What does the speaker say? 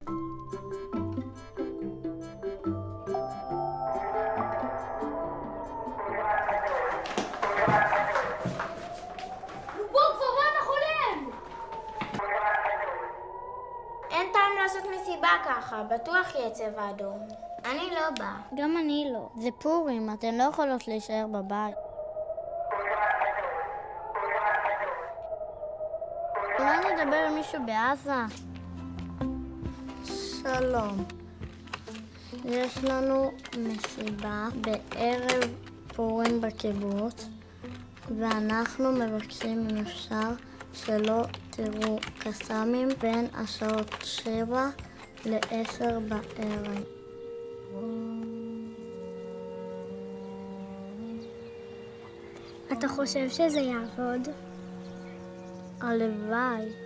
אין טעם לעשות מסיבה ככה, בטוח יהיה צבע אדום. אני לא באה. גם אני לא. זה פורים, אתן לא יכולות להישאר בבית. אולי נדבר עם מישהו בעזה? שלום. יש לנו מסיבה בערב פורים בקיבוץ, ואנחנו מבקשים אם אפשר שלא תראו קסמים בין השעות 7 ל-10 בערב. אתה חושב שזה יעבוד? הלוואי.